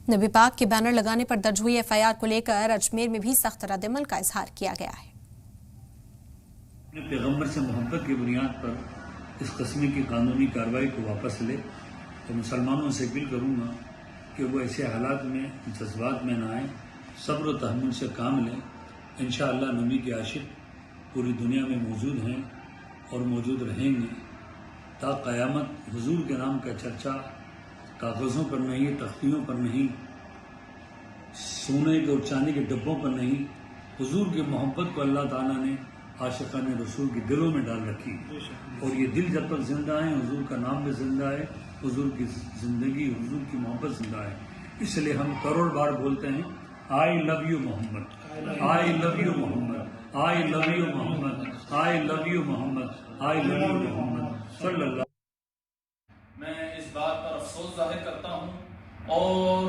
नबी पाक के बैनर लगाने पर दर्ज हुई एफआईआर को लेकर अजमेर में भी सख्त रद्दअमल का इजहार किया गया है। पैगम्बर से मोहब्बत की बुनियाद पर इस किस्म की कानूनी कार्रवाई को वापस ले तो मुसलमानों से अपील करूँगा कि वो ऐसे हालात में जज्बात में ना आए, सब्र और तहम्मुल से काम लें। इंशाअल्लाह नबी के आशिक पूरी दुनिया में मौजूद हैं और मौजूद रहेंगे ता क़यामत। हुजूर के नाम का चर्चा कागज़ों पर नहीं, तख्तियों पर नहीं, सोने के और चांदी के डब्बों पर नहीं, हुजूर की मोहब्बत को अल्लाह ताला ने आशिकाने रसूल के दिलों में डाल रखी और ये दिल जब तक जिंदा है, हुजूर का नाम भी जिंदा है, हुजूर की जिंदगी, हुजूर की मोहब्बत जिंदा है। इसलिए हम करोड़ बार बोलते हैं, I love you Mohammed, I love you Mohammed, I love you Mohammed, I love you Mohammed, I love you Mohammed सल्लल्लाहु। मैं इस बात पर अफसोस जाहिर करता हूँ और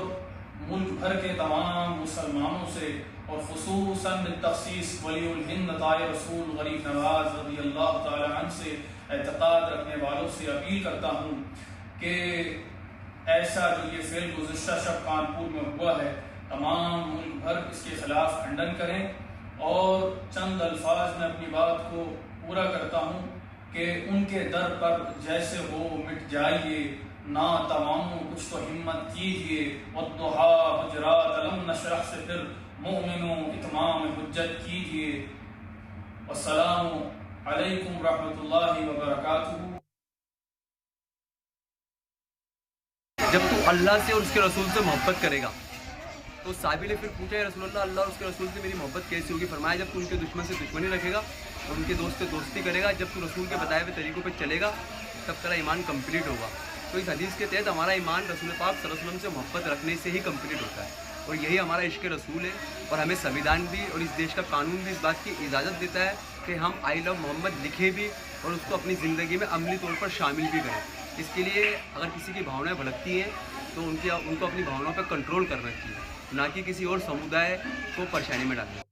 मुल्क भर के तमाम मुसलमानों से और खुसूसन बितख़सीस वलीउल हिंद ताए रसूल गरीब नवाज रज़ियल्लाहु ताला अन्हु से एतक़ाद रखने वालों से अपील करता हूँ कि ऐसा जो ये फेल गुज़िश्ता शब कानपुर में हुआ है, तमाम मुल्क भर इसके खिलाफ खंडन करें। और चंद अल्फाज में अपनी बात को पूरा करता हूँ कि उनके दर पर जैसे हो मिट जाइए, ना तमामों कुछ तो हिम्मत कीजिए, वद्दुहा हुजरात अलम नशरह से फिर मोमिनों इतमाम हुज्जत कीजिए। वस्सलामु अलैकुम रहमतुल्लाहि व बरकातुहू। जब तू अल्लाह से और उसके रसूल से मोहब्बत करेगा तो साबिल ने फिर पूछा, या रसूल अल्लाह, अल्लाह और उसके रसूल से मेरी मोहब्बत कैसी होगी? फरमाया, जब तू उनके दुश्मन से दुश्मनी रखेगा और उनके दोस्त से दोस्ती करेगा, जब तू रसूल के बताए हुए तरीक़ों पर चलेगा, तब तेरा ईमान कंप्लीट होगा। तो इस हदीस के तहत हमारा ईमान रसूल पाक सल्लल्लाहु अलैहि वसल्लम से मोहब्बत रखने से ही कंप्लीट होता है और यही हमारा इश्क रसूल है। और हमें संविधान भी और इस देश का कानून भी इस बात की इजाज़त देता है कि हम आई लव मोहम्मद लिखें भी और उसको अपनी ज़िंदगी में अमली तौर पर शामिल भी करें। इसके लिए अगर किसी की भावनाएं भड़कती हैं तो उनको अपनी भावनाओं पर कंट्रोल करना चाहिए, ना कि किसी और समुदाय को परेशानी में डालना।